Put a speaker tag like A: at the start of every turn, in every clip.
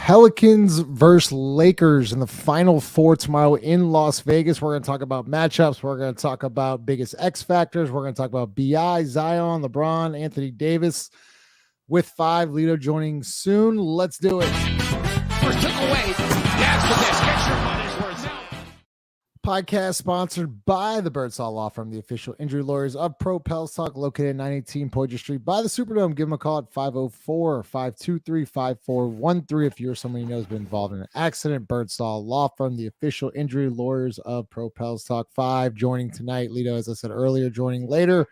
A: Pelicans versus Lakers in the Final Four tomorrow in Las Vegas. We're going to talk about matchups. We're going to talk about biggest X factors. We're going to talk about BI, Zion, LeBron, Anthony Davis. With 5, Lito joining soon. Let's do it.
B: First took away. That's the best. Get your money's worth.
A: Podcast sponsored by the Birdsall Law Firm, the official injury lawyers of Pro Pels Talk, located at 918 Poydras Street by the Superdome. Give them a call at 504-523-5413 if you're someone you know has been involved in an accident. Birdsall Law Firm, the official injury lawyers of Pro Pels Talk. 5 joining tonight. Lito, as I said earlier, joining later.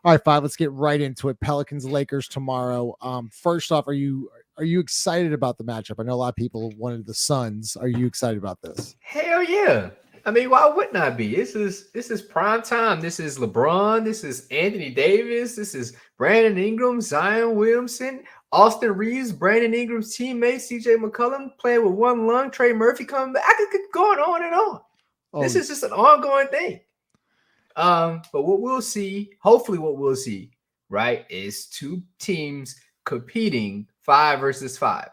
A: All right, 5, let's get right into it. Pelicans, Lakers tomorrow. First off, are you excited about the matchup? I know a lot of people wanted the Suns. Are you excited about this?
C: Hell yeah. I mean, why wouldn't I be? This is prime time. This is LeBron. This is Anthony Davis. This is Brandon Ingram, Zion Williamson, Austin Reeves, Brandon Ingram's teammate, CJ McCollum playing with one lung, Trey Murphy coming back. I could keep going on and on. This is just an ongoing thing. But what we'll see, hopefully what we'll see, right, is 2 teams competing 5 versus 5.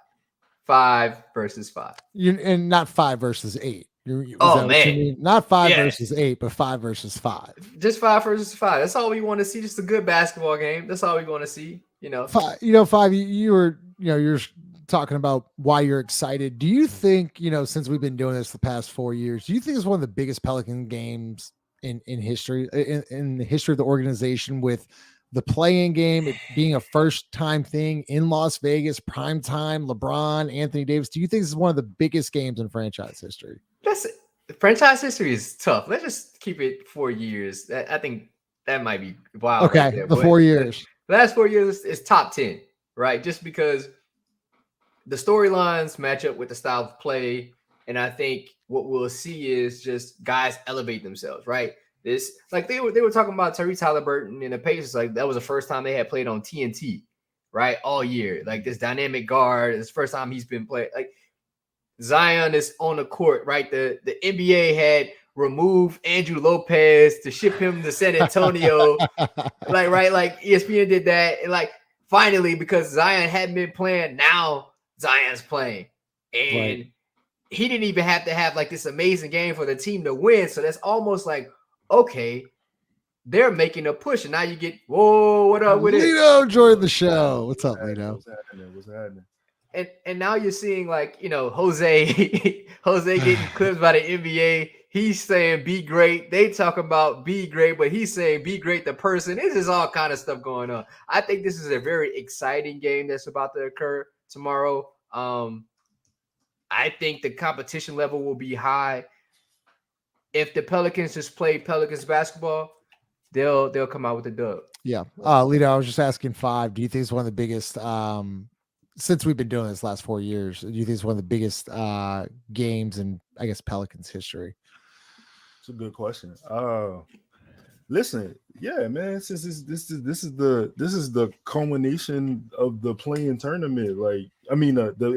C: 5 versus 5.
A: And not 5 versus 8. Not 5 versus 8, but 5 versus 5.
C: Just 5 versus 5. That's all we want to see. Just a good basketball game. That's all we want to see.
A: 5. You're talking about why you're excited. Do you think, since we've been doing this the past 4 years, do you think it's one of the biggest Pelican games in history, in the history of the organization, with the play-in game, it being a first-time thing in Las Vegas, prime time, LeBron, Anthony Davis? Do you think this is one of the biggest games in franchise history?
C: Franchise history is tough. Let's just keep it 4 years. I think that might be wild.
A: Okay,
C: right there.
A: the 4 years.
C: The last 4 years is top 10, right? Just because the storylines match up with the style of play, and I think what we'll see is just guys elevate themselves, right? This, like they were talking about Tyrese Halliburton and the Pacers, like that was the first time they had played on TNT, right? All year, like this dynamic guard. It's the first time he's been played. Like Zion is on the court, right? The NBA had removed Andrew Lopez to ship him to San Antonio, like ESPN did that, and like finally, because Zion hadn't been playing, now Zion's playing, and he didn't even have to have like this amazing game for the team to win. So that's almost like, okay, they're making a push, and now you get, whoa, what up with
A: Lito joined the show. What's up, Lito?
D: What's happening?
C: And now you're seeing like, Jose getting clips by the NBA. He's saying be great. They talk about be great, but he's saying be great the person. This is all kind of stuff going on. I think this is a very exciting game that's about to occur tomorrow. I think the competition level will be high. If the Pelicans just play Pelicans basketball, they'll come out with a dub.
A: Yeah. Lito, I was just asking 5. Do you think it's one of the biggest, since we've been doing this last 4 years, do you think it's one of the biggest games in, I guess, Pelicans history?
D: It's a good question. Listen, yeah, man. Since this is the culmination of the play-in tournament, the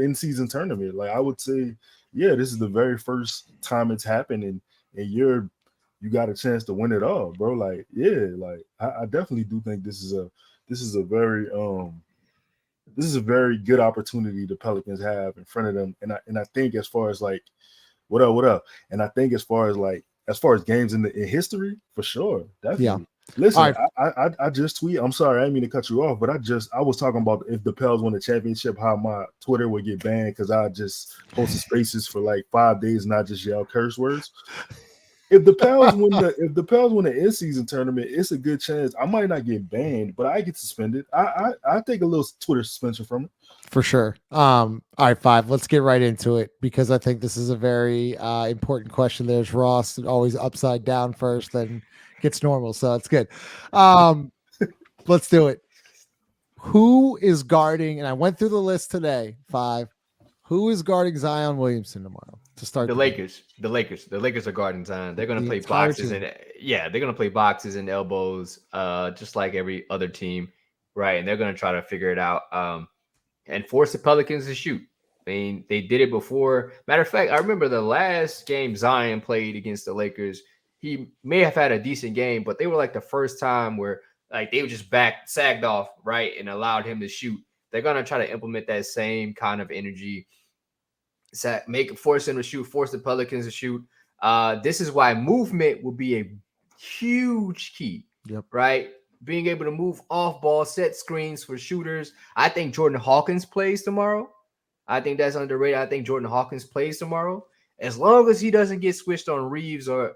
D: in-season tournament. Like I would say, yeah, this is the very first time it's happened, and you got a chance to win it all, bro. Like, yeah, like I definitely do think this is a very good opportunity the Pelicans have in front of them, and I think as far as like what up, and I think as far as games in history, for sure, definitely. Yeah. Listen, right. I just tweet. I'm sorry, I didn't mean to cut you off, but I was talking about if the Pels win the championship, how my Twitter would get banned because I just posted spaces for like 5 days and I just yell curse words. If the Pels win the in-season tournament, it's a good chance I might not get banned, but I get suspended. I take a little Twitter suspension from it.
A: For sure. All right, 5. Let's get right into it because I think this is a very important question. There's Ross, always upside down first, then gets normal, so it's good. Let's do it. Who is guarding? And I went through the list today. 5. Who is guarding Zion Williamson tomorrow to start
C: the Lakers? The Lakers are guarding Zion. They're going to play boxes they're going to play boxes and elbows, just like every other team, right? And they're going to try to figure it out and force the Pelicans to shoot. I mean, they did it before. Matter of fact, I remember the last game Zion played against the Lakers. He may have had a decent game, but they were like the first time where like they were just sagged off, right, and allowed him to shoot. They're going to try to implement that same kind of energy. force them to shoot, force the Pelicans to shoot. This is why movement will be a huge key.
A: Yep.
C: Right? Being able to move off ball, set screens for shooters. I think Jordan Hawkins plays tomorrow. I think that's underrated. I think Jordan Hawkins plays tomorrow. As long as he doesn't get switched on Reeves or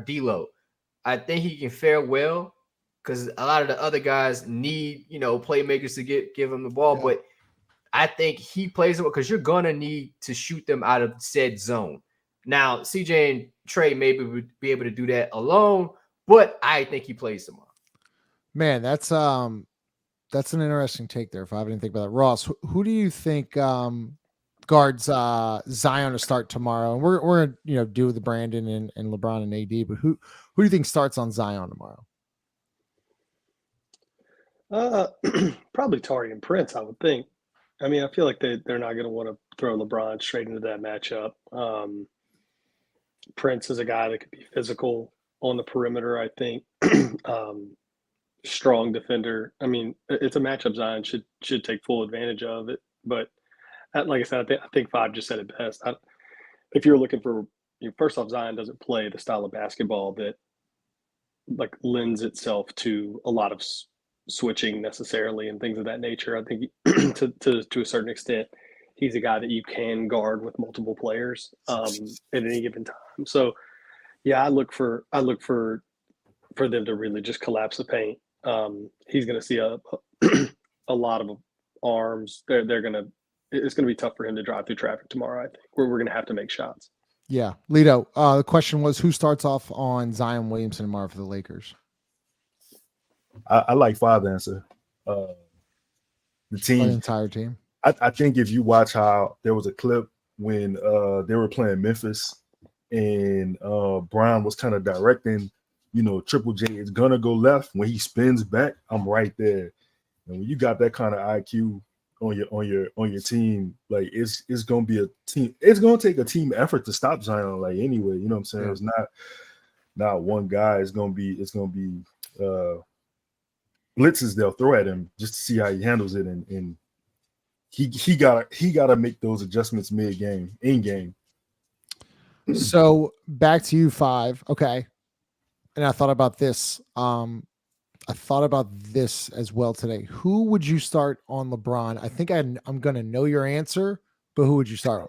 C: D'Lo, I think he can fare well because a lot of the other guys need, playmakers to give him the ball. Yeah. But I think he plays it because you're going to need to shoot them out of said zone. Now, CJ and Trey maybe would be able to do that alone, but I think he plays tomorrow.
A: Man, that's an interesting take there. If I didn't think about that, Ross, who do you think guards Zion to start tomorrow? And we're gonna do with the Brandon and LeBron and AD, but who do you think starts on Zion tomorrow?
E: Probably Tari and Prince, I would think. I mean, I feel like they're not going to want to throw LeBron straight into that matchup. Prince is a guy that could be physical on the perimeter, I think. Strong defender. I mean, it's a matchup Zion should take full advantage of it. But like I said, I think Five just said it best. If you're looking for, first off, Zion doesn't play the style of basketball that like lends itself to a lot of switching necessarily and things of that nature. I think to a certain extent, he's a guy that you can guard with multiple players at any given time. So yeah, I look for them to really just collapse the paint. He's going to see a lot of arms. It's going to be tough for him to drive through traffic tomorrow. I think we're going to have to make shots.
A: Yeah. Lito, the question was who starts off on Zion Williamson tomorrow for the Lakers?
D: I like Five answer. The team,
A: the entire team.
D: I think if you watch how there was a clip when they were playing Memphis and Brown was kind of directing, Triple J is gonna go left. When he spins back, I'm right there. And when you got that kind of IQ on your team, like it's gonna be a team. It's gonna take a team effort to stop Zion. Like anyway, you know what I'm saying? Yeah. It's not one guy. It's gonna be blitzes they'll throw at him just to see how he handles it, and he gotta make those adjustments in game.
A: So back to you, Five. Okay. And I thought about this. As well today. Who would you start on LeBron? I think I'm going to know your answer, but who would you start on?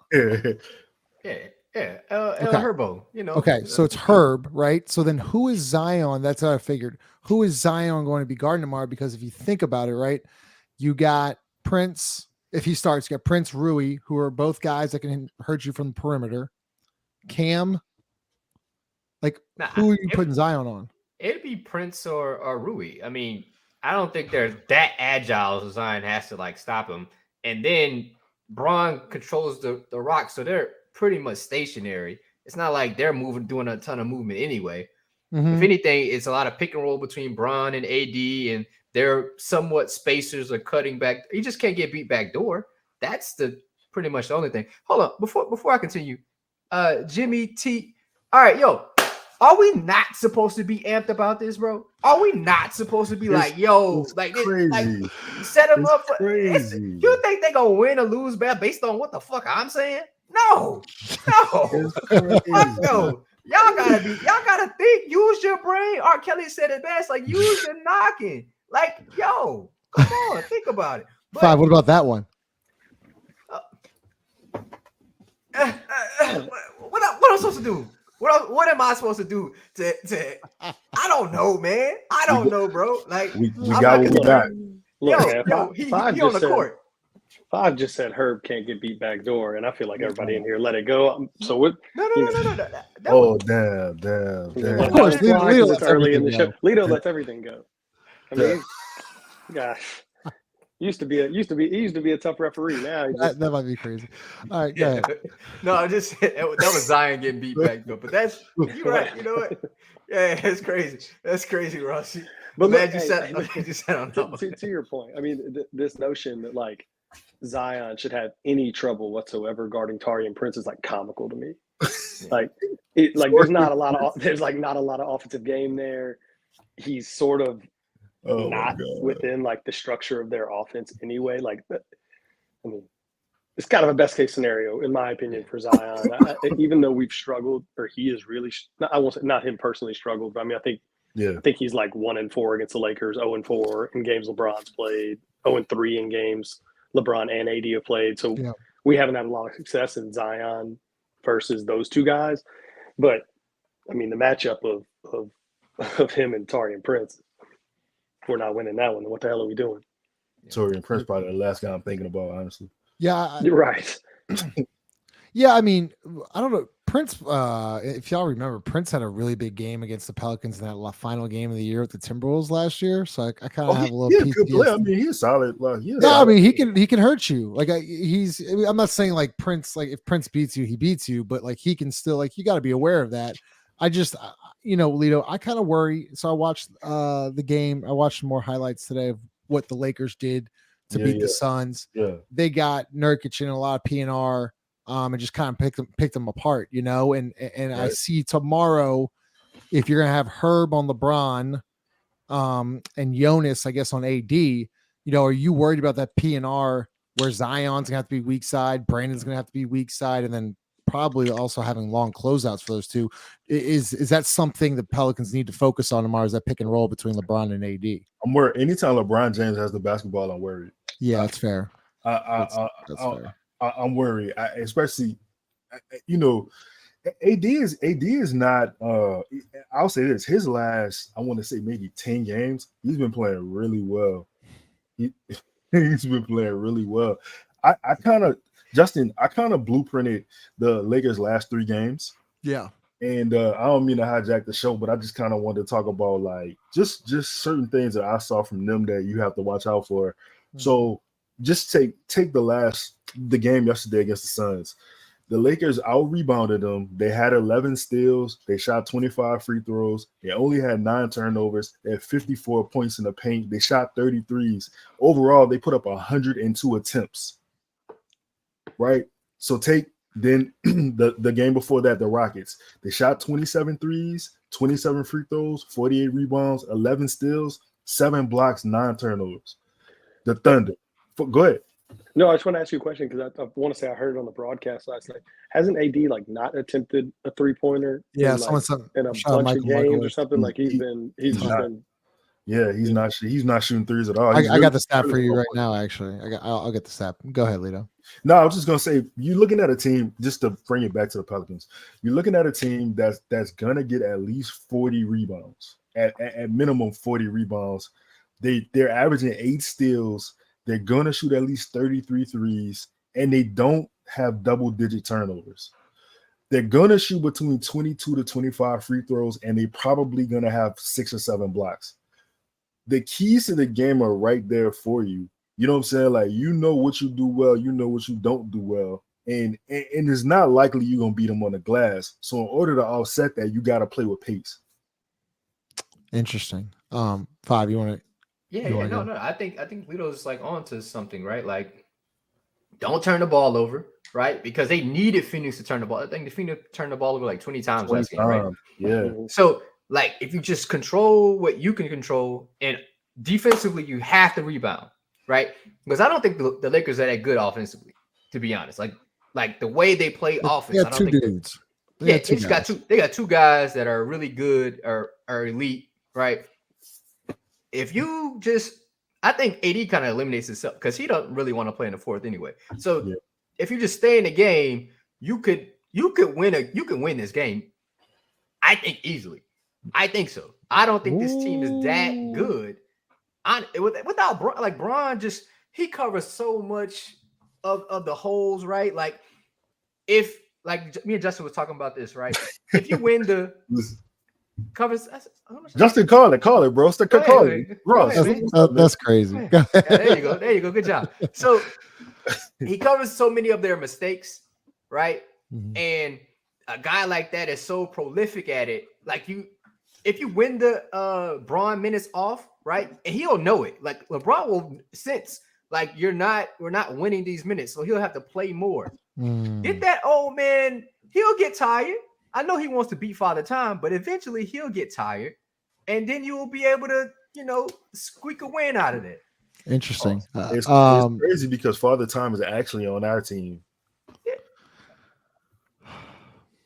C: Herbo.
A: Okay, so it's Herb, right? So then who is Zion? That's how I figured. Who is Zion going to be guarding tomorrow? Because if you think about it, right, you got Prince. If he starts, you got Prince, Rui, who are both guys that can hurt you from the perimeter. Cam. Who are you putting Zion on?
C: It'd be Prince or Rui. I mean, I don't think they're that agile, so Zion has to stop him. And then Braun controls the rock, so they're pretty much stationary. It's not like they're doing a ton of movement anyway. Mm-hmm. If anything, it's a lot of pick and roll between Braun and AD, and they're somewhat spacers or cutting back. You just can't get beat back door. That's pretty much the only thing. Hold on, before I continue, Jimmy T. All right, yo. Are we not supposed to be amped about this, bro? Are we not supposed to be set them up for crazy? You think they gonna win or lose based on what the fuck I'm saying? No. No. Y'all gotta think, use your brain. R. Kelly said it best, use your knocking. Come on, think about it.
A: But, Five, what about that one?
C: What am I supposed to do? What am I supposed to do to I don't know, man. I don't know, bro.
D: We got what we got.
E: Look,
C: he on the court.
E: Five just said Herb can't get beat back door, and I feel like everybody in here let it go. So what?
C: No.
D: Damn.
E: Of course, Lito lets early in the show. Lito lets everything go. I mean, gosh. He used to be a tough referee. Now
A: that might be crazy. All right, go ahead.
C: No, I just that was Zion getting beat back though. But that's you're right. You know what? Yeah, it's crazy. That's crazy, Rossi. But man, you said on
E: to your point. I mean, this notion that Zion should have any trouble whatsoever guarding Tari and Prince is comical to me. There's not a lot of offensive game there. He's sort of not within the structure of their offense anyway. I mean, it's kind of a best case scenario, in my opinion, for Zion. Even though we've struggled, or he is really, I won't say not him personally struggled, but I mean, I think he's like 1-4 against the Lakers, 0-4 in games LeBron's played, 0-3 in games LeBron and AD have played. So we haven't had a lot of success in Zion versus those two guys. But I mean, the matchup of him and Taurean Prince, if we're not winning that one, then what the hell are we doing?
D: Taurean Prince probably the last guy I'm thinking about, honestly.
A: Yeah,
E: you're right.
A: Yeah, I mean, I don't know. Prince, if y'all remember, Prince had a really big game against the Pelicans in that final game of the year with the Timberwolves last year. So I kind of have a little piece.
D: Good player. I mean, he's solid. Like,
A: I mean, he can hurt you. Like I'm not saying like Prince, like if Prince beats you, he beats you, but like he can still, like, you got to be aware of that. I just, Lito, I kind of worry. So I watched the game. I watched more highlights today of what the Lakers did to beat the Suns.
D: Yeah,
A: they got Nurkic and a lot of PnR. And just kind of picked them apart, and right. I see tomorrow, if you're gonna have Herb on LeBron, and Jonas, I guess, on AD, are you worried about that PnR where Zion's gonna have to be weak side, Brandon's gonna have to be weak side, and then probably also having long closeouts for those two? Is that something the Pelicans need to focus on tomorrow? Is that pick and roll between LeBron and AD?
D: I'm worried. Anytime LeBron James has the basketball, I'm worried.
A: Yeah, that's fair.
D: That's fair. I'm worried, especially, AD is not. I'll say this: his last, I want to say maybe 10 games, he's been playing really well. He's been playing really well. I kind of blueprinted the Lakers' last 3 games.
A: Yeah.
D: And I don't mean to hijack the show, but I just kind of wanted to talk about like just certain things that I saw from them that you have to watch out for. Mm-hmm. So just take the game yesterday against the Suns. The Lakers out-rebounded them. They had 11 steals. They shot 25 free throws. They only had 9 turnovers. They had 54 points in the paint. They shot 33s. Overall, they put up 102 attempts. Right? So take then the game before that, the Rockets. They shot 27 threes, 27 free throws, 48 rebounds, 11 steals, 7 blocks, 9 turnovers. The Thunder. Go ahead.
E: No, I just want to ask you a question because I want to say I heard it on the broadcast last night. Hasn't AD not attempted a 3-pointer?
A: Yeah,
E: in a bunch of games or something? Like he's
D: not shooting threes at all.
A: I got the stat for you right now. Actually, I'll get the stat. Go ahead, Lito.
D: No, I was just gonna say, you're looking at a team, just to bring it back to the Pelicans. You're looking at a team that's gonna get at least 40 rebounds, at minimum 40 rebounds. They're averaging 8 steals. They're going to shoot at least 33 threes, and they don't have double-digit turnovers. They're going to shoot between 22 to 25 free throws, and they're probably going to have 6 or 7 blocks. The keys to the game are right there for you. You know what I'm saying? Like, what you do well, what you don't do well, and it's not likely you're going to beat them on the glass. So in order to offset that, you got to play with pace.
A: Interesting. Five, you want to?
C: No. I think Lito's like onto something, right? Like, don't turn the ball over, right? Because they needed Phoenix to turn the ball. I think the Phoenix turned the ball over like 20 times last game, right?
D: Yeah.
C: So, like, if you just control what you can control, and defensively you have to rebound, right? Because I don't think the Lakers are that good offensively, to be honest. Like the way they play offense. I don't think
A: dudes.
C: They got 2 guys that are really good or are elite, right? If you just, I think AD kind of eliminates himself because he don't really want to play in the fourth anyway. So if you just stay in the game, you could win this game. I think easily. I think so. I don't think this team is that good. Without Bron, like Bron, just he covers so much of the holes, right? Like if like me and Justin was talking about this, right? If you win the covers,
D: Justin, call it, bro. Call it, bro.
A: That's crazy.
C: Yeah, there you go. Good job. So he covers so many of their mistakes, right? Mm-hmm. And a guy like that is so prolific at it. Like if you win the Bron minutes off, right, and he'll know it. Like LeBron will sense like we're not winning these minutes, so he'll have to play more. Get that old man, he'll get tired. I know he wants to beat Father Time, but eventually he'll get tired, and then you will be able to, squeak a win out of it.
A: Interesting.
D: It's crazy because Father Time is actually on our team.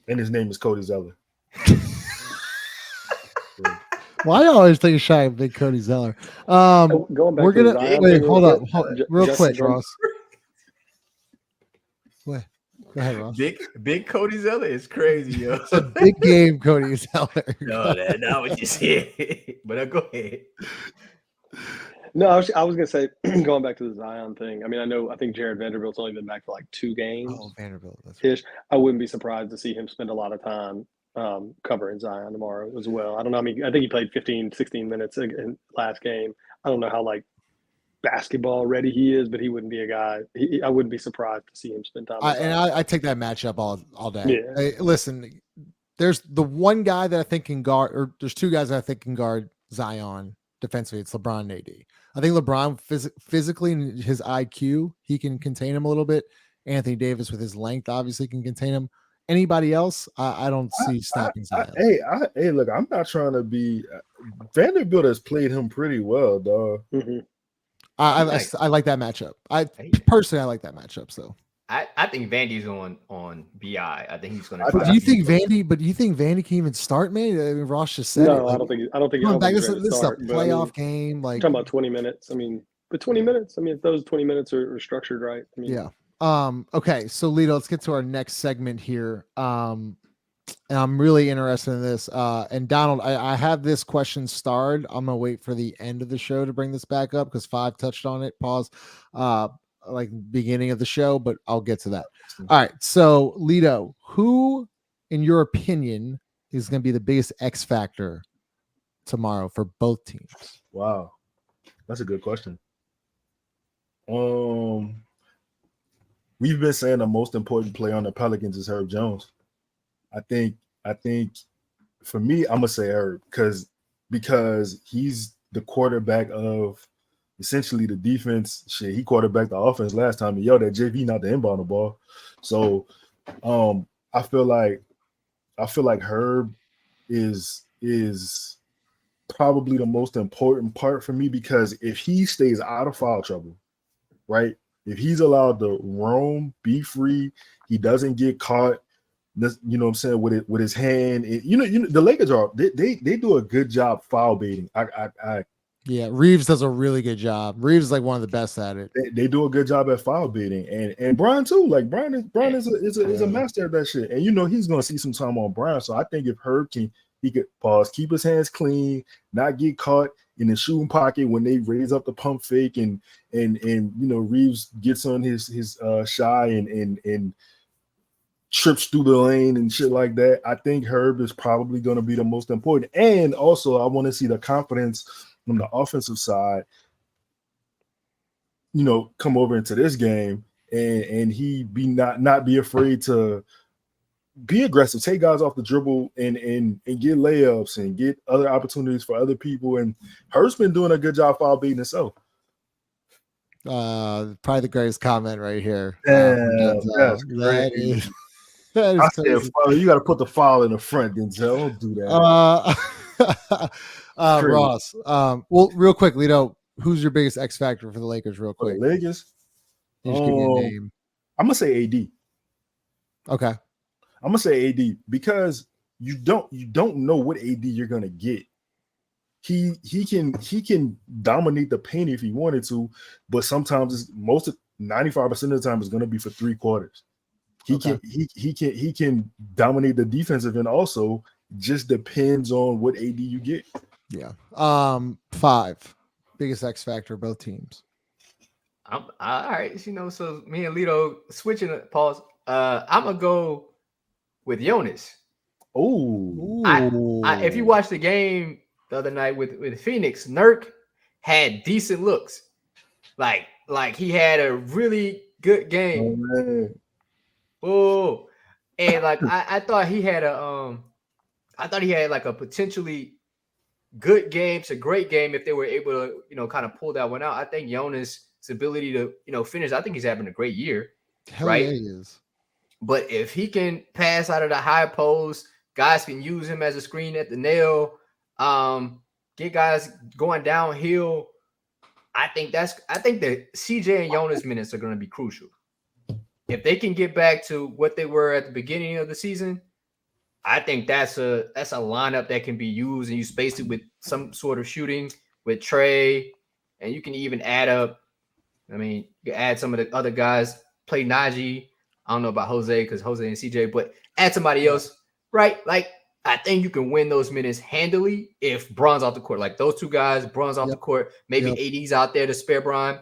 D: And his name is Cody Zeller.
A: Well, I always take a shot at Big Cody Zeller.
E: Going back
A: we're
E: to
A: gonna
E: Zion
A: wait.
E: thing
A: Hold
E: real
A: up,
E: quick.
A: real quick, Ross. Wait, go ahead, Ross.
C: Big Cody Zeller is crazy, yo.
A: It's a big game, Cody Zeller.
C: No, that's not what you said. But go ahead.
E: No, I was gonna say, going back to the Zion thing. I mean, I think Jared Vanderbilt's only been back for like 2 games.
A: Oh, Vanderbilt. That's
E: right. I wouldn't be surprised to see him spend a lot of time covering Zion tomorrow as well. I don't know. I mean, I think he played 15, 16 minutes in last game. I don't know how like basketball ready he is, but he wouldn't be a guy. I wouldn't be surprised to see him spend time.
A: I take that matchup all day.
E: Yeah.
A: Hey, listen, there's the one guy that I think can guard, or there's 2 guys that I think can guard Zion defensively. It's LeBron and AD. I think LeBron physically and his IQ, he can contain him a little bit. Anthony Davis with his length obviously can contain him. Anybody else, I don't see stopping Zion.
D: Hey, look, I'm not trying to be. Vanderbilt has played him pretty well, dog.
E: Mm-hmm.
A: I like that matchup. I like that matchup. So
C: I think Vandy's on BI. I think he's going to.
A: Do you think Vandy? But do you think Vandy can even start? Man, I mean, Ross just said
E: no.
A: It. Like,
E: I don't think.
A: This is a playoff game. Like
E: talking about 20 minutes. I mean, but 20 minutes. I mean, if those 20 minutes are structured right. I mean,
A: yeah. Okay, so Lito, let's get to our next segment here. And I'm really interested in this. And Donald, I have this question starred. I'm gonna wait for the end of the show to bring this back up because 5 touched on it. Pause. Like beginning of the show, but I'll get to that. All right. So Lito, who, in your opinion, is going to be the biggest X factor tomorrow for both teams?
D: Wow, that's a good question. We've been saying the most important player on the Pelicans is Herb Jones. I think for me, I'm gonna say Herb because he's the quarterback of essentially the defense. Shit, he quarterbacked the offense last time. He yelled at JV not to inbound the ball. So I feel like Herb is probably the most important part for me because if he stays out of foul trouble, right? If he's allowed to roam, be free, he doesn't get caught. You know what I'm saying, with his hand. You know the Lakers they do a good job foul baiting.
A: Yeah, Reeves does a really good job. Reeves is like one of the best at it.
D: They do a good job at foul baiting, and Brian too. Like Brian is a master of that shit. And you know he's gonna see some time on Brian. So I think if Herb he could pause, keep his hands clean, not get caught in the shooting pocket when they raise up the pump fake, and you know Reeves gets on his shy and trips through the lane and shit like that. I think Herb is probably going to be the most important. And also, I want to see the confidence on the offensive side, you know, come over into this game and he be not be afraid to be aggressive, take guys off the dribble and get layups and get other opportunities for other people. And Herb's been doing a good job foul beating himself.
A: Probably the greatest comment right here.
D: That's crazy. I said, you got to put the foul in the front, Denzel. Don't do that.
A: Ross. Well, real quick, Lito, who's your biggest X factor for the Lakers? Real quick,
D: the Lakers.
A: Just give me a name.
D: I'm gonna say AD.
A: Okay,
D: I'm gonna say AD because you don't know what AD you're gonna get. He can dominate the paint if he wanted to, but sometimes 95% of the time is gonna be for 3 quarters. He can dominate the defensive end also. Just depends on what AD you get.
A: Yeah. 5 biggest X factor both teams.
C: All right. You know, so me and Lito switching pause. I'm gonna go with Jonas.
D: Oh,
C: if you watch the game the other night with Phoenix, Nurk had decent looks. Like he had a really good game.
D: Oh, man.
C: Oh, and like I thought he had like a potentially good game to great game if they were able to, you know, kind of pull that one out. I think Jonas' ability to, you know, finish, I think he's having a great year.
A: Hell
C: right?
A: Yeah, he is.
C: But if he can pass out of the high post, guys can use him as a screen at the nail, get guys going downhill. I think the CJ and Jonas minutes are going to be crucial. If they can get back to what they were at the beginning of the season, I think that's a lineup that can be used, and you space it with some sort of shooting with Trey, and you can even add up. I mean, you can add some of the other guys, play Najee. I don't know about Jose because Jose and CJ, but add somebody else, right? Like, I think you can win those minutes handily if Bron's off the court. Like those two guys, Bron's off the court, maybe AD's out there to spare Bron.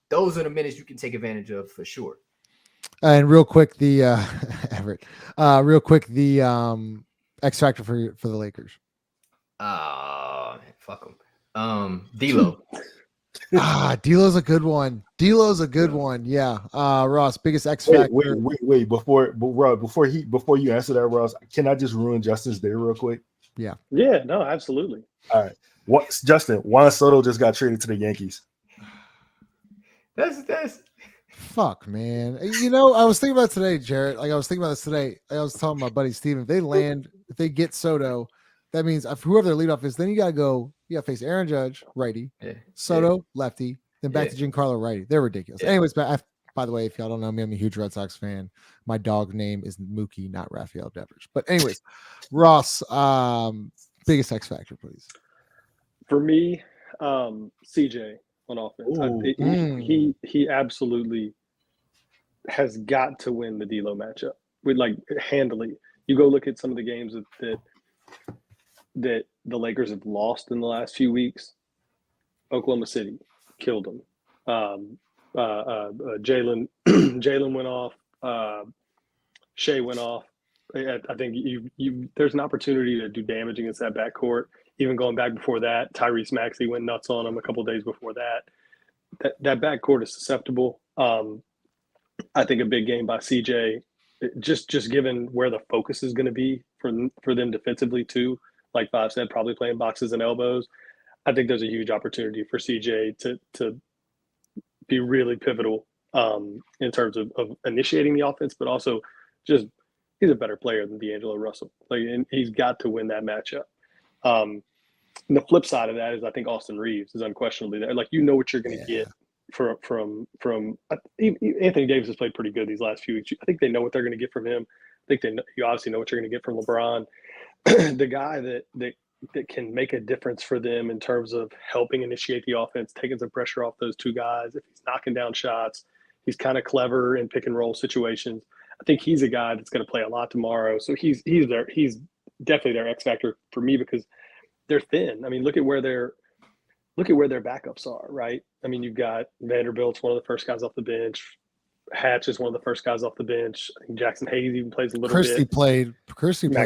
C: Those are the minutes you can take advantage of for sure.
A: And real quick, the Everett, the X Factor for the Lakers.
C: Fuck them. D'Lo.
A: D'Lo's a good one. Yeah. Ross, biggest X Factor.
D: Wait. Before you answer that, Ross, can I just ruin Justin's day real quick?
A: Yeah.
E: Yeah. No, absolutely.
D: All right. Justin? Juan Soto just got traded to the Yankees.
C: That's.
A: Fuck, man. You know, I was thinking about today, Jarrett. Like I was thinking about this today. I was telling my buddy Steven, if they get Soto, that means whoever their leadoff is, then you got to face Aaron Judge, righty, Soto, lefty, then back to Giancarlo, righty. They're ridiculous. Anyways, by the way, if y'all don't know me, I'm a huge Red Sox fan. My dog name is Mookie, not Rafael Devers. But anyways, Ross, biggest X Factor, please.
E: For me, CJ on offense. He absolutely has got to win the D'Lo matchup with handily. You go look at some of the games that the Lakers have lost in the last few weeks. Oklahoma City killed them. Jalen went off. Shea went off. I think there's an opportunity to do damage against that backcourt. Even going back before that, Tyrese Maxey went nuts on him a couple of days before that. That backcourt is susceptible. I think a big game by CJ, just given where the focus is going to be for them defensively too. Like Bob said, probably playing boxes and elbows. I think there's a huge opportunity for CJ to be really pivotal in terms of initiating the offense, but also just he's a better player than D'Angelo Russell. And he's got to win that matchup. And the flip side of that is I think Austin Reeves is unquestionably there. Like, you know what you're going to get from Anthony Davis has played pretty good these last few weeks. I think they know what they're going to get from him. I think you obviously know what you're going to get from LeBron. The guy that can make a difference for them in terms of helping initiate the offense, taking some pressure off those two guys. If he's knocking down shots, he's kind of clever in pick and roll situations. I think he's a guy that's going to play a lot tomorrow. So he's definitely their X factor for me because they're thin. I mean, look at where their backups are, right? I mean, you've got Vanderbilt's one of the first guys off the bench. Hatch is one of the first guys off the bench. I think Jackson Hayes even plays a little bit.
A: Christie played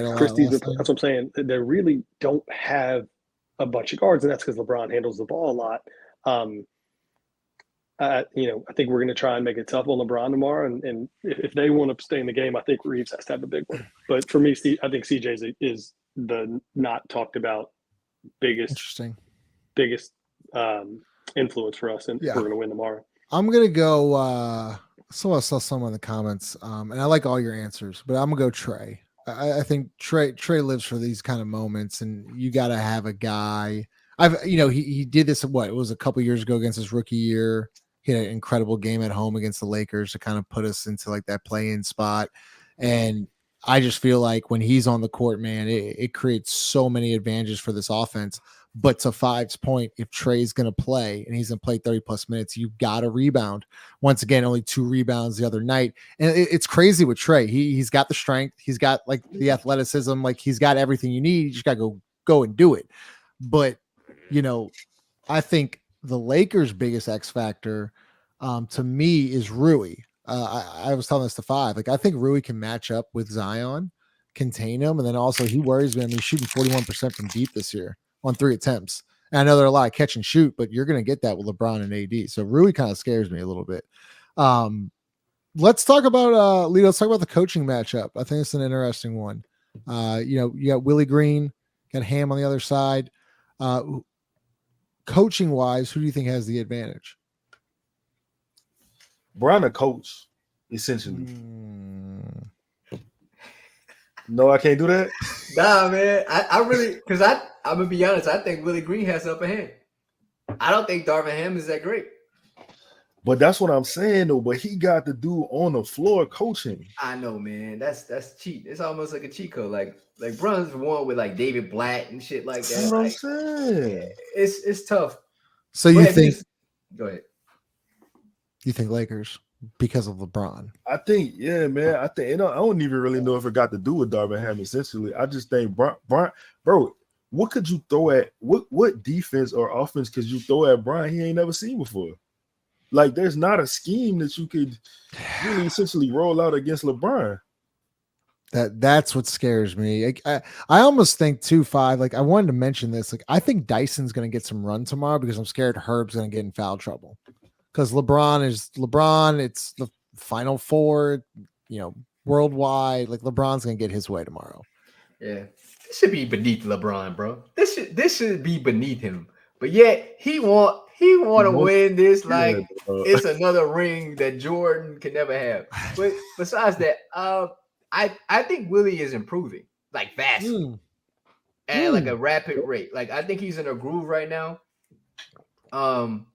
A: a lot.
E: That's what I'm saying. They really don't have a bunch of guards, and that's because LeBron handles the ball a lot. I think we're going to try and make it tough on LeBron tomorrow. And if they want to stay in the game, I think Reeves has to have a big one. But for me, I think CJ is the not talked about biggest influence for us, and we're going to win tomorrow.
A: I'm going to go. So I saw some in the comments, and I like all your answers, but I'm gonna go Trey. I think Trey lives for these kind of moments, and you got to have a guy. He did this. It was a couple years ago against his rookie year. He had an incredible game at home against the Lakers to kind of put us into like that play-in spot. And I just feel like when he's on the court, man, it creates so many advantages for this offense. But to Five's point, if Trey's going to play and he's going to play 30 plus minutes, you got to rebound. Once again, only 2 rebounds the other night. And it's crazy with Trey. He's got the strength. He's got like the athleticism. Like, he's got everything you need. You just got to go and do it. But, I think the Lakers' biggest X factor to me is Rui. I was telling this to Five. Like, I think Rui can match up with Zion, contain him. And then also he worries me. I mean, he's shooting 41% from deep this year on 3 attempts. And I know there are a lot of catch and shoot, but you're going to get that with LeBron and AD. So Rui kind of scares me a little bit. Let's talk about let's talk about the coaching matchup. I think it's an interesting one. You got Willie Green, got Ham on the other side. Coaching wise, who do you think has the advantage?
D: Brian, a coach, essentially. No, I can't do that.
C: Nah, man. I really, because I'm gonna be honest. I think Willie Green has the upper hand. I don't think Darvin Ham is that great.
D: But that's what I'm saying, though. But he got to do on the floor coaching.
C: I know, man. That's cheat. It's almost like a cheat code. Like Brun's won with like David Blatt and shit like that.
D: That's what I'm
C: like,
D: saying.
C: It's tough.
A: So you think?
C: Go ahead.
A: You think Lakers because of LeBron?
D: I think, yeah, man. I think I don't even really know if it got to do with Darvin Ham. Essentially, I just think Bron, bro. What could you throw at what defense or offense could you throw at Bron he ain't never seen before? Like, there's not a scheme that you could really essentially roll out against LeBron.
A: That's what scares me. I almost think 2-5. Like, I wanted to mention this. Like, I think Dyson's going to get some run tomorrow because I'm scared Herb's going to get in foul trouble. Because LeBron is LeBron. It's the Final Four, worldwide. Like, LeBron's going to get his way tomorrow.
C: Yeah, this should be beneath LeBron, bro. This should be beneath him. But yet he want to win this like it's another ring that Jordan can never have. But besides that, I think Willie is improving like vastly at like a rapid rate. Like, I think he's in a groove right now. I'm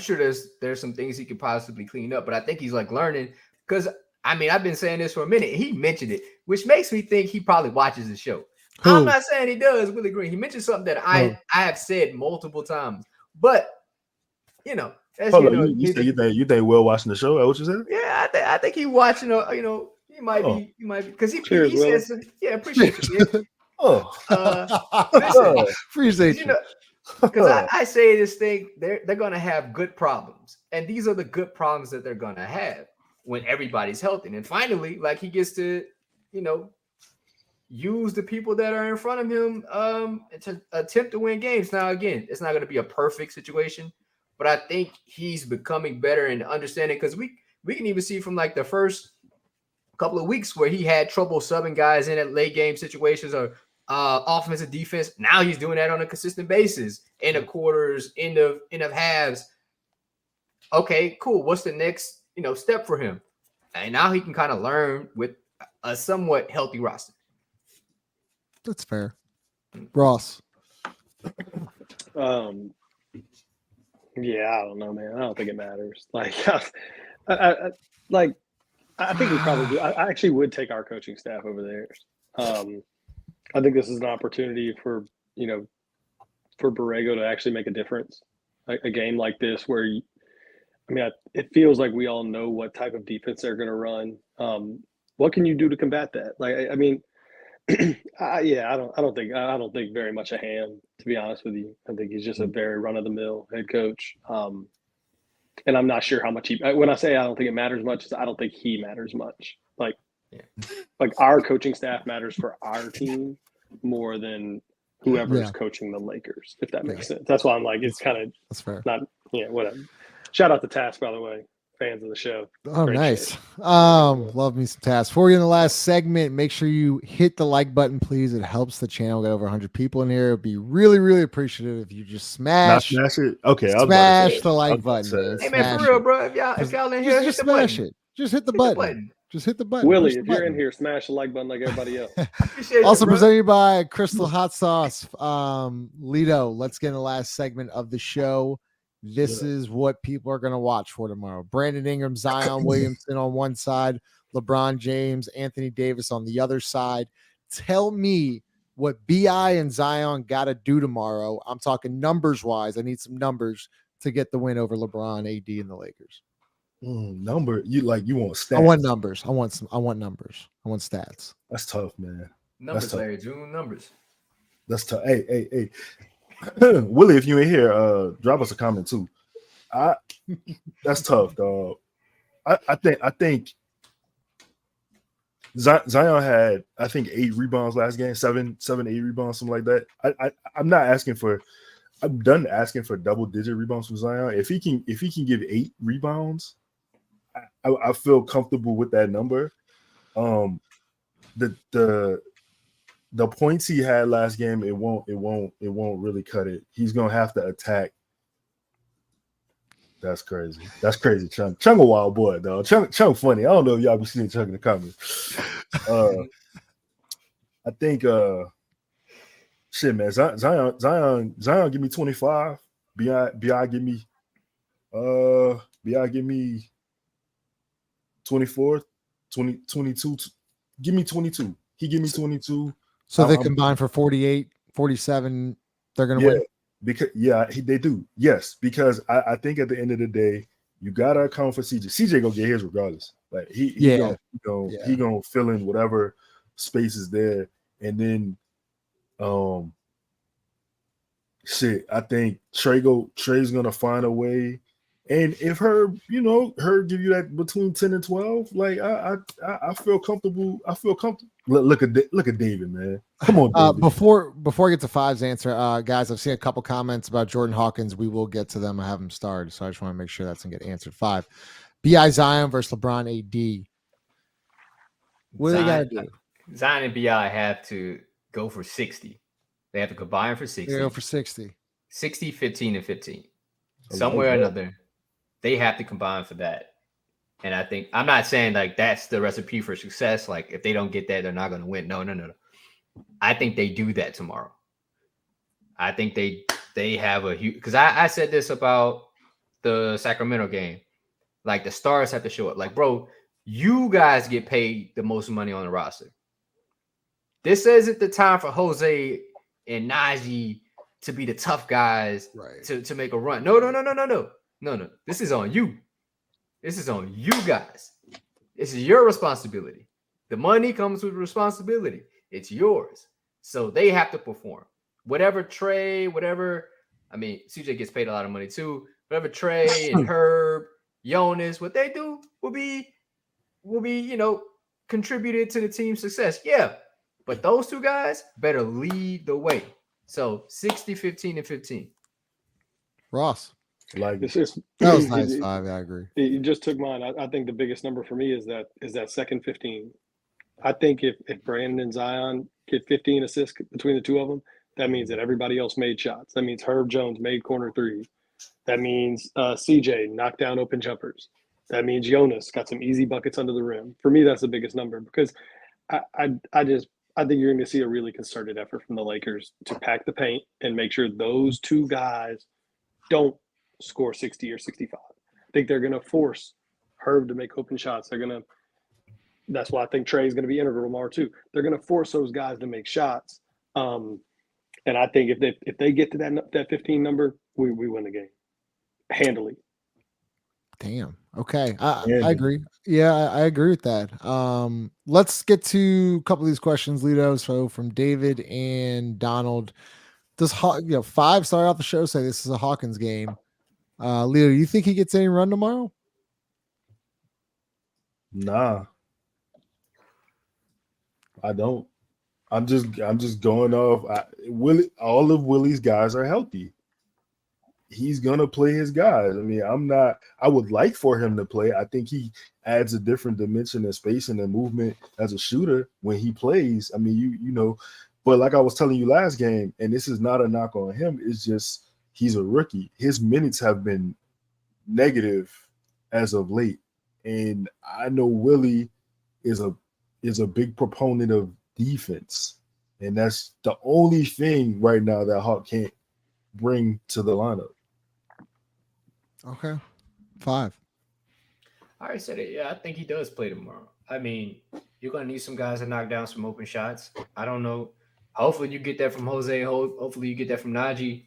C: sure there's some things he could possibly clean up, but I think he's like learning because I've been saying this for a minute. He mentioned it, which makes me think he probably watches the show. Who? I'm not saying he does, Willie Green. He mentioned something that I have said multiple times, but that's,
D: you think Will watching the show? Is that what you said?
C: Yeah, I think he watching. He might be because he says, yeah, appreciate you. Listen,
A: appreciate you.
C: Because I say this thing, they're gonna have good problems, and these are the good problems that they're gonna have when everybody's healthy. And finally, like, he gets to, use the people that are in front of him to attempt to win games. Now, again, it's not going to be a perfect situation, but I think he's becoming better in understanding because we can even see from like the first couple of weeks where he had trouble subbing guys in at late game situations or offensive defense. Now he's doing that on a consistent basis in the quarters, end of halves. Okay, cool. What's the next step for him? And now he can kind of learn with a somewhat healthy roster.
A: That's fair. Ross.
E: Yeah, I don't know, man. I don't think it matters. Like, I think we probably do. I actually would take our coaching staff over theirs. I think this is an opportunity for Borrego to actually make a difference. A game like this where, it feels like we all know what type of defense they're going to run. What can you do to combat that? I don't think very much of Ham, to be honest with you. I think he's just a very run-of-the-mill head coach. And I'm not sure how much when I say I don't think it matters much, I don't think he matters much. Like our coaching staff matters for our team more than whoever's coaching the Lakers, if that makes sense. That's why I'm like, it's kind of
A: that's fair.
E: Not whatever. Shout out to Task, by the way. Fans of the show.
A: Oh, great nice. Shit. Love me some Tasks. Before we get in the last segment, make sure you hit the like button, please. It helps the channel get over 100 people in here. It'd be really, really appreciative if you just smash
D: it. Okay,
A: smash the like button.
C: Hey man, for real, bro. If y'all in here,
A: just smash it. Just hit the button. Just hit the button.
E: Willie, if you're in here, smash the like button like everybody else.
A: Also presented by Crystal Hot Sauce. Lito, let's get in the last segment of the show. This is what people are going to watch for tomorrow. Brandon Ingram, Zion Williamson on one side, LeBron James, Anthony Davis on the other side. Tell me what BI and Zion got to do tomorrow. I'm talking numbers-wise. I need some numbers to get the win over LeBron, AD, and the Lakers.
D: Number? You want stats?
A: I want numbers. I want numbers. I want stats.
D: That's tough, man.
C: Numbers, Larry June. Numbers.
D: That's tough. Hey. Willie, if you in here, drop us a comment too. That's tough, dog. I think Zion had 8 rebounds last game, 7, 8 rebounds, something like that. I'm not asking for. I'm done asking for double-digit rebounds from Zion. If he can give 8 rebounds, I feel comfortable with that number. The points he had last game, it won't really cut it. He's gonna have to attack. That's crazy. Chung a wild boy, dog. Chung funny. I don't know if y'all be seeing Chung in the comments. I think shit, man. Zion give me 25. Bi give me 24, 20, 22. Give me 22. He give me 22.
A: So they combine for 48, 47. They're gonna win.
D: Because they do. Yes, because I think at the end of the day, you gotta account for CJ. CJ gonna get his regardless. Like he gonna fill in whatever space is there, and then I think Trey's gonna find a way. And if Herb give you that between 10 and 12, like I feel comfortable. I feel comfortable. Look at David, man. Come on, David.
A: Before I get to Five's answer, guys, I've seen a couple comments about Jordan Hawkins. We will get to them. I have them starred, so I just want to make sure that's gonna get answered. 5. BI Zion versus LeBron AD. What do they gotta do?
C: Zion and BI have to go for 60. They have to combine for 60.
A: They go for 60.
C: 60, 15, and 15. Somewhere or another, they have to combine for that. And I think, I'm not saying like that's the recipe for success. Like if they don't get that, they're not going to win. No. I think they do that tomorrow. I think they have a huge, because I said this about the Sacramento game. Like the stars have to show up. Like, bro, you guys get paid the most money on the roster. This isn't the time for Jose and Najee to be the tough guys to make a run. No. This is on you. This is on you guys. This is your responsibility. The money comes with responsibility. It's yours. So they have to perform. Whatever Trey, CJ gets paid a lot of money too. Whatever Trey and Herb, Jonas, what they do will be, contributed to the team's success. Yeah. But those two guys better lead the way. So 60, 15, and 15.
A: Ross.
E: Like
A: that was nice. 5. I agree.
E: You just took mine. I think the biggest number for me is that second 15. I think if Brandon and Zion get 15 assists between the two of them, that means that everybody else made shots. That means Herb Jones made corner threes. That means CJ knocked down open jumpers. That means Jonas got some easy buckets under the rim. For me, that's the biggest number because I think you're going to see a really concerted effort from the Lakers to pack the paint and make sure those two guys don't score 60 or 65. I think they're going to force Herb to make open shots. That's why I think Trey is going to be integral tomorrow too. They're going to force those guys to make shots. And I think if they get to that 15 number, we win the game handily.
A: Damn. Okay. I agree. Yeah, I agree with that. Let's get to a couple of these questions, Lito. So from David and Donald, does 5 start off the show say this is a Hawkins game? Lito, you think he gets any run tomorrow?
D: Nah. I don't. I'm just going off. All of Willie's guys are healthy. He's gonna play his guys. I mean, I would like for him to play. I think he adds a different dimension and space and movement as a shooter when he plays. I mean, but like I was telling you last game, and this is not a knock on him, it's just he's a rookie. His minutes have been negative as of late. And I know Willie is a big proponent of defense. And that's the only thing right now that Hawk can't bring to the lineup.
A: Okay. 5.
C: I already said it. Yeah, I think he does play tomorrow. I mean, you're going to need some guys to knock down some open shots. I don't know. Hopefully you get that from Jose. Hopefully you get that from Najee.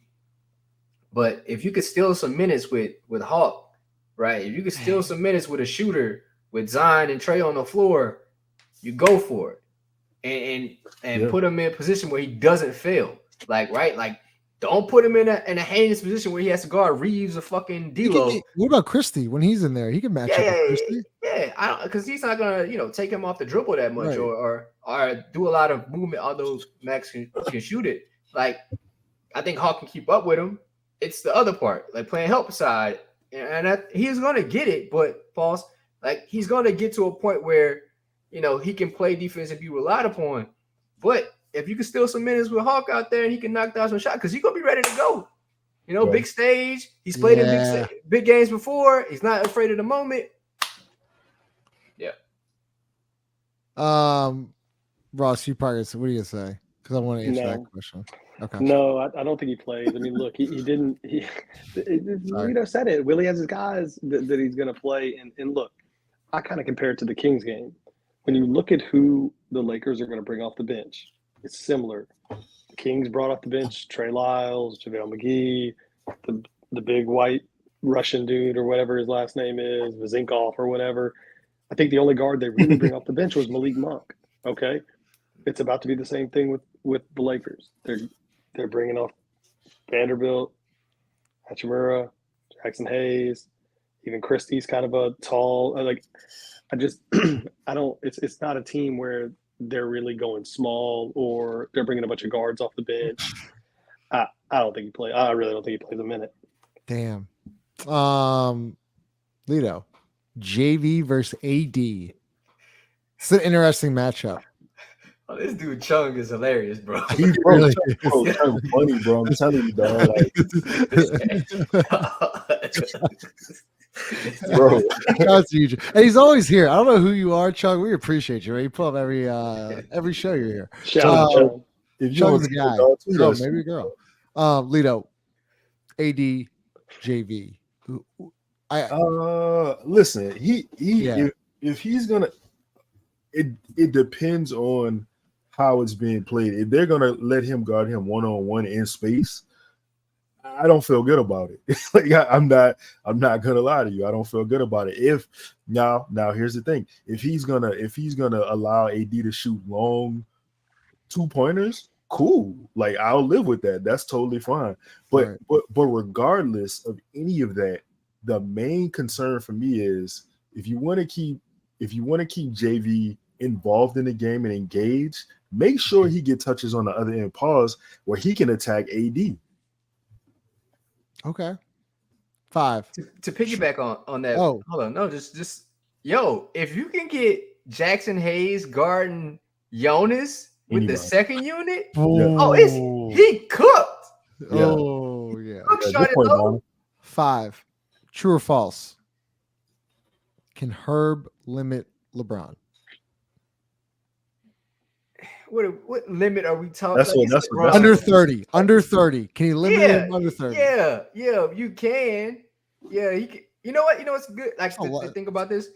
C: But if you could steal some minutes with Hawk, right? If you could steal some minutes with a shooter, with Zion and Trey on the floor, you go for it. And put him in a position where he doesn't fail. Like, right? Like, don't put him in a heinous position where he has to guard Reeves or fucking D'Lo.
A: What about Christie when he's in there? He can match up with Christie.
C: Yeah, because he's not gonna take him off the dribble that much or do a lot of movement. Although Max can shoot it. Like, I think Hawk can keep up with him. It's the other part, like playing help side, and he's gonna get it. But Pauls, like he's gonna get to a point where he can play defense and be relied upon. But if you can steal some minutes with Hawk out there and he can knock down some shots, because he's going to be ready to go. Big stage. He's played in big games before. He's not afraid of the moment. Yeah.
A: Ross, you probably what do you say? Because I want to answer that question. Okay.
E: No, I don't think he plays. I mean, look, he didn't. Said it. Willie has his guys that he's going to play. And look, I kind of compare it to the Kings game. When you look at who the Lakers are going to bring off the bench, it's similar. The Kings brought off the bench Trey Lyles, JaVale McGee, the big white Russian dude or whatever his last name is, Vazinkov or whatever. I think the only guard they really bring off the bench was Malik Monk. Okay, it's about to be the same thing with the Lakers. They're bringing off Vanderbilt, Hachimura, Jackson Hayes, even Christie's kind of a tall. I don't. It's not a team where they're really going small or they're bringing a bunch of guards off the bench. I don't think he plays. I really don't think he plays a minute.
A: Damn. Lito, JV versus AD. It's an interesting matchup.
C: Oh, this dude Chung is hilarious, bro.
D: He's really funny, bro. I'm telling you, dog. Like, bro,
A: that's huge. And he's always here. I don't know who you are, Chung. We appreciate you. Right? You pull up every show you're here.
E: Shout out, Chung.
D: if you
A: Chung's
D: want
A: a
D: to
A: guy.
D: dog,
A: Girl, maybe a girl. Lito, AD, JV.
D: Listen,
A: Yeah.
D: if he's gonna, it depends on how it's being played. If they're gonna let him guard him one-on-one in space, I don't feel good about it. Like I'm not gonna lie to you. I don't feel good about it. If now here's the thing. If he's gonna allow AD to shoot long 2-pointers, cool. Like I'll live with that. That's totally fine. But regardless of any of that, the main concern for me is if you want to keep JV involved in the game and engaged, make sure he get touches on the other end, pause, where he can attack AD.
A: Okay. 5.
C: To piggyback on that.
A: Oh.
C: Hold on. No, just if you can get Jackson Hayes guarding Jonas with the second unit, he cooked.
D: Yeah.
A: Oh yeah.
C: Cook
D: Yeah,
C: shot
D: good
C: it
D: point,
C: low.
D: man.
A: 5. True or false? Can Herb limit LeBron?
C: What limit are we talking?
D: That's what
A: Under 30. Under 30. Can he limit him under 30?
C: Yeah, you can. Yeah, he can. You know what's good? Like to think about this.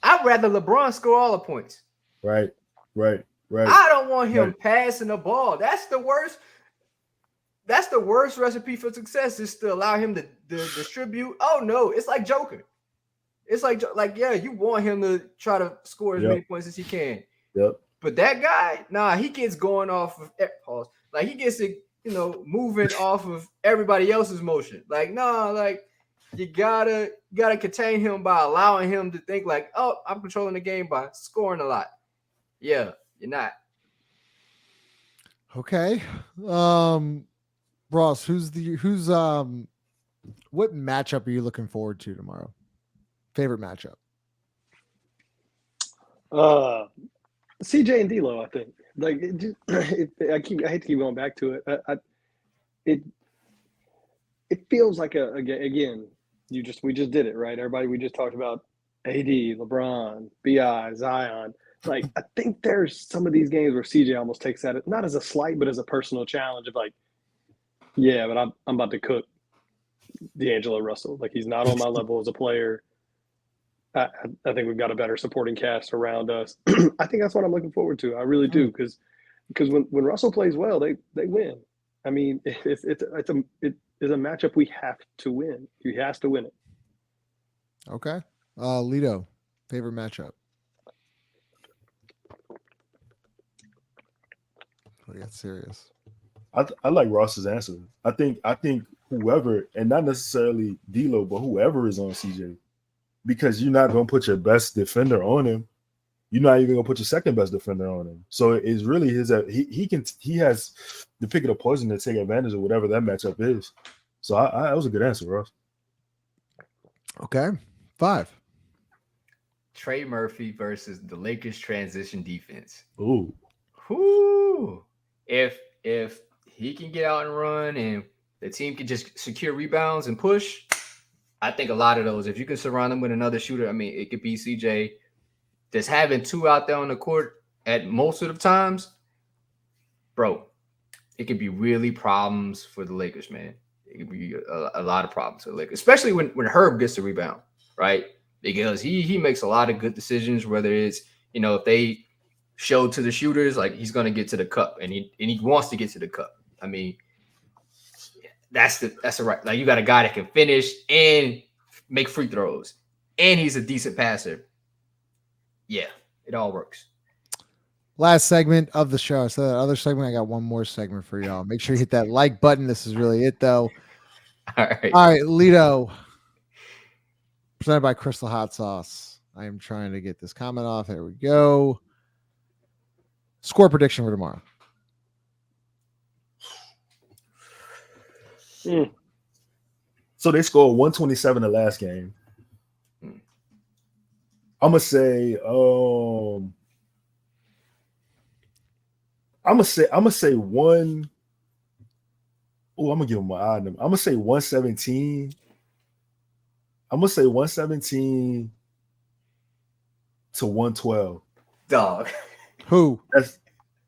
C: I'd rather LeBron score all the points.
D: Right.
C: I don't want him passing the ball. That's the worst. That's the worst recipe for success is to allow him to distribute. Oh no, it's like Joker. It's like you want him to try to score as many points as he can.
D: Yep.
C: But that guy, he gets going off of pause. Like he gets it, moving off of everybody else's motion. Like you gotta contain him by allowing him to think like, oh, I'm controlling the game by scoring a lot. Yeah, you're not.
A: Okay. Ross, what matchup are you looking forward to tomorrow? Favorite matchup?
E: CJ and D'Lo, I think. Like I hate to keep going back to it. It feels like again. We just did it, right? Everybody, we just talked about AD, LeBron, BI, Zion. Like I think there's some of these games where CJ almost takes that not as a slight, but as a personal challenge of like, yeah, but I'm about to cook D'Angelo Russell. Like he's not on my level as a player. I think we've got a better supporting cast around us. I think that's what I'm looking forward to. I really do because when Russell plays well, they win. I mean, it is a matchup we have to win. He has to win it.
A: Okay. Lito, favorite matchup? We got serious.
D: I like Ross's answer. I think whoever, and not necessarily D'Lo, but whoever is on CJ, because you're not gonna put your best defender on him. You're not even gonna put your second best defender on him. So it's really he has the pick of the poison to take advantage of whatever that matchup is. So that was a good answer, Ross.
A: Okay. 5.
C: Trey Murphy versus the Lakers transition defense.
D: Ooh.
C: Whoo. If he can get out and run and the team can just secure rebounds and push, I think a lot of those, if you can surround them with another shooter, I mean, it could be CJ. Just having 2 out there on the court at most of the times, bro, it could be really problems for the Lakers, man. It could be a lot of problems for the Lakers, especially when Herb gets the rebound, right? Because he makes a lot of good decisions, whether it's, if they show to the shooters, like he's going to get to the cup and he wants to get to the cup. I mean, that's the right. Like, you got a guy that can finish and make free throws, and he's a decent passer. Yeah, it all works.
A: Last segment of the show. So that other segment, I got one more segment for y'all. Make sure you hit that like button. This is really it, though.
C: All right,
A: Lito. Presented by Crystal Hot Sauce. I am trying to get this comment off. There we go. Score prediction for tomorrow.
D: So they scored 127 the last game. I'm gonna say one. Oh, I'm gonna give them an odd number. I'm gonna say 117. I'm gonna say 117 to 112.
C: Dog.
A: Who?
D: That's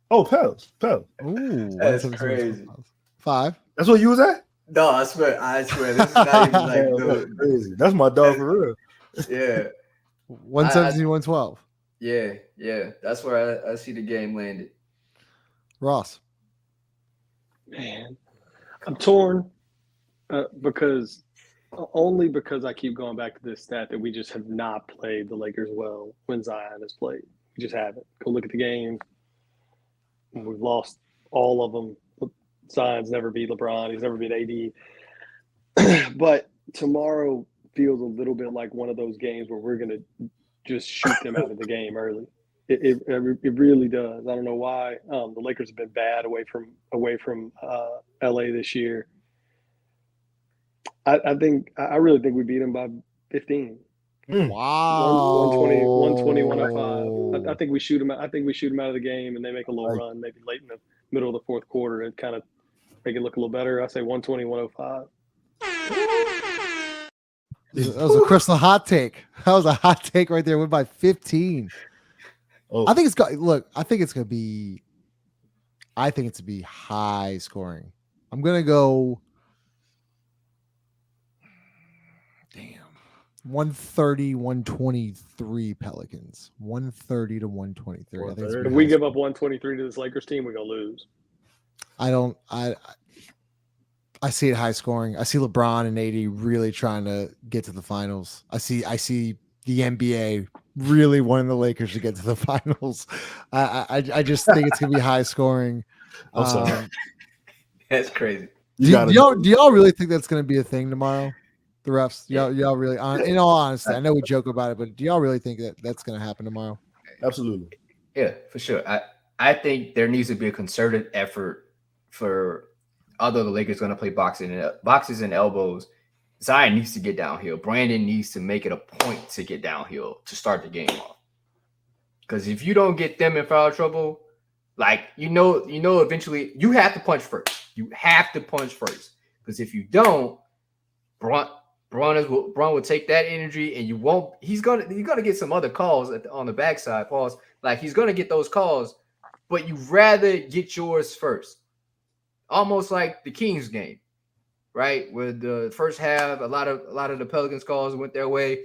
D: Pels.
A: Ooh,
C: that's crazy.
A: 5.
D: That's what you was at?
C: No, I swear, this is not even like
D: crazy. That's my dog for real.
C: Yeah.
A: 117, 112.
C: Yeah. That's where I see the game landed.
A: Ross.
E: Man, I'm torn because I keep going back to this stat that we just have not played the Lakers well when Zion has played. We just haven't. Go look at the games. We've lost all of them. Zion's never beat LeBron. He's never beat AD. But tomorrow feels a little bit like one of those games where we're going to just shoot them out of the game early. It really does. I don't know why. The Lakers have been bad away from LA this year. I really think we beat them by 15.
A: Wow.
E: 120, 105. I think we shoot them. I think we shoot them out of the game, and they make a little run, maybe late in the middle of the fourth quarter, and kind of make it look a little better. I say 120, 105.
A: That was a Crystal hot take. That was a hot take right there. Went by 15.
D: Oh.
A: I think it's gonna be high scoring. I'm gonna go 130, 123 Pelicans. 130 to 123. I think
E: If we give up 123 to this Lakers team, we're gonna lose.
A: I see it high scoring. I see LeBron and AD really trying to get to the finals. I see the NBA really wanting the Lakers to get to the finals. I just think it's gonna be high scoring.
C: That's crazy.
A: Do y'all really think that's gonna be a thing tomorrow? The refs, y'all really, in all honesty, I know we joke about it, but do y'all really think that that's going to happen tomorrow?
D: Absolutely.
C: Yeah, for sure. I think there needs to be a concerted effort for, although the Lakers going to play boxes and elbows, Zion needs to get downhill. Brandon needs to make it a point to get downhill to start the game off. Because if you don't get them in foul trouble, like, eventually you have to punch first. You have to punch first. Because if you don't, Braun will take that energy, and you're gonna get some other calls on the backside. Pause. Like, he's gonna get those calls, but you rather get yours first. Almost like the Kings game, right? Where the first half, a lot of the Pelicans calls went their way,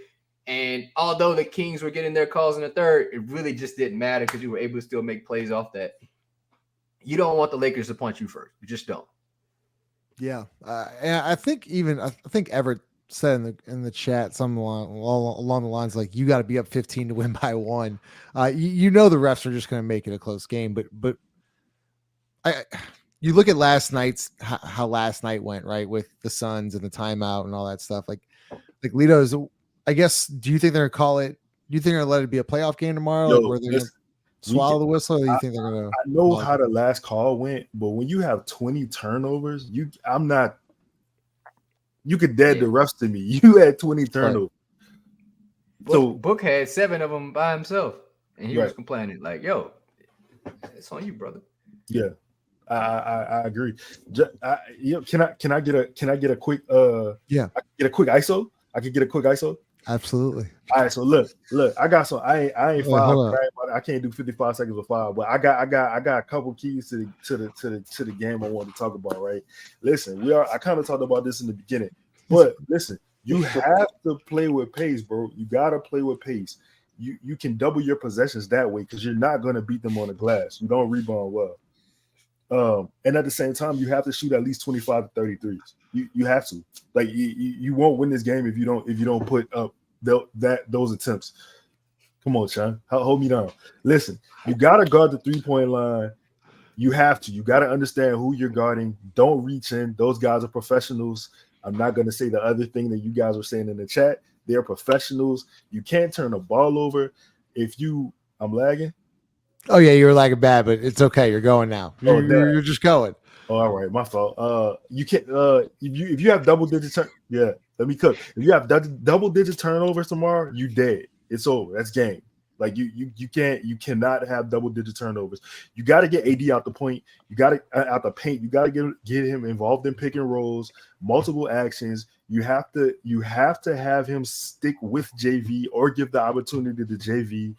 C: and although the Kings were getting their calls in the third, it really just didn't matter because you were able to still make plays off that. You don't want the Lakers to punch you first. You just don't. Yeah,
A: and I think Everett said in the chat something along the lines like, you got to be up 15 to win by 1. The refs are just going to make it a close game, but you look at last night's how last night went, right, with the Suns and the timeout and all that stuff. Like Lito's, I guess. Do you think they're gonna call it? Do you think they're gonna let it be a playoff game tomorrow, where they're gonna swallow the whistle? Or do you think they're gonna?
D: I know how the last call went, but when you have 20 turnovers, you could dead the refs to me. You had 20 turnovers.
C: Right. So Book had 7 of them by himself, and he was complaining like, "Yo, it's on you, brother."
D: Yeah, I agree. Can I get a quick I can get a quick ISO? I could get a quick ISO.
A: Absolutely.
D: All right, so look, I got some. I ain't
A: Wait,
D: five.
A: hold up.
D: I can't do 55 seconds with five, but I got a couple keys to the game I want to talk about. Right? Listen, I kind of talked about this in the beginning, but listen, you have to play with pace, bro. You gotta play with pace. You can double your possessions that way because you're not gonna beat them on the glass. You don't rebound well. And at the same time, you have to shoot at least 25 to 33s. You have to. Like you won't win this game if you don't put up those attempts. Come on, Sean. Hold me down. Listen, you gotta guard the 3-point line. You have to. You gotta understand who you're guarding. Don't reach in. Those guys are professionals. I'm not gonna say the other thing that you guys were saying in the chat. They're professionals. You can't turn the ball over. I'm lagging.
A: Oh yeah, you were lagging bad, but it's okay. You're going now. You're just going.
D: Oh, all right, my fault. You can't. If you have double digit yeah. Let me cook. If you have double digit turnovers tomorrow, you dead. It's over. That's game. Like you cannot have double digit turnovers. You got to get AD out the point. You got to out the paint. You got to get him involved in pick and rolls, multiple actions. You have to have him stick with JV or give the opportunity to JV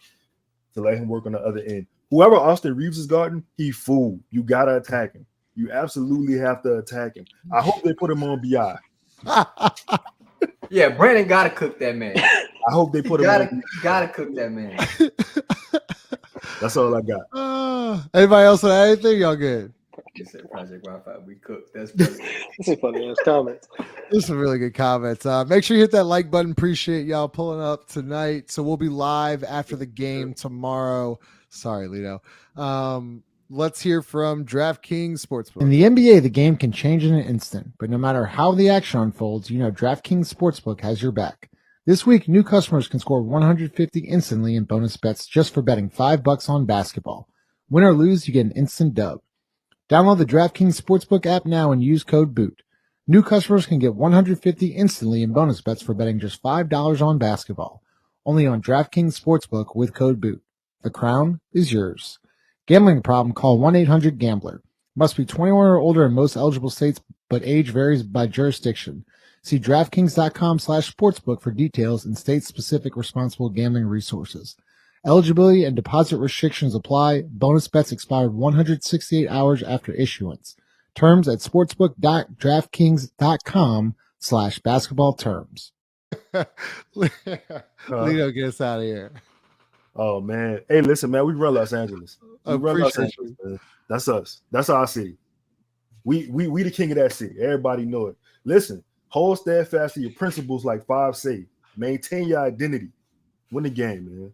D: to let him work on the other end. Whoever Austin Reeves is guarding, he fool. You got to attack him. You absolutely have to attack him. I hope they put him on BI.
C: Yeah, Brandon gotta cook that man.
D: I hope they put him on.
C: Gotta cook that man.
D: That's all I got.
A: Anybody else have anything? Y'all good?
C: You said Project Wi-Fi, we cooked. That's funny.
E: That's a funny ass comments.
A: There's some really good comments. Make sure you hit that like button. Appreciate y'all pulling up tonight. So we'll be live after the game tomorrow. Sorry, Lito. Let's hear from DraftKings Sportsbook. In the NBA, the game can change in an instant, but no matter how the action unfolds, you know DraftKings Sportsbook has your back. This week, new customers can score $150 instantly in bonus bets just for betting $5 on basketball. Win or lose, you get an instant dub. Download the DraftKings Sportsbook app now and use code BOOT. New customers can get $150 instantly in bonus bets for betting just $5 on basketball. Only on DraftKings Sportsbook with code BOOT. The crown is yours. Gambling problem? Call 1-800-GAMBLER. Must be 21 or older in most eligible states, but age varies by jurisdiction. See DraftKings.com/sportsbook for details and state-specific responsible gambling resources. Eligibility and deposit restrictions apply. Bonus bets expire 168 hours after issuance. Terms at sportsbook.draftkings.com/basketball terms. Lito, get us out of here.
D: Oh man. Hey, listen, man, we run Los Angeles. We run Los Angeles, man. That's us. That's our city. We the king of that city. Everybody know it. Listen, hold steadfast to your principles like 5 say. Maintain your identity. Win the game, man.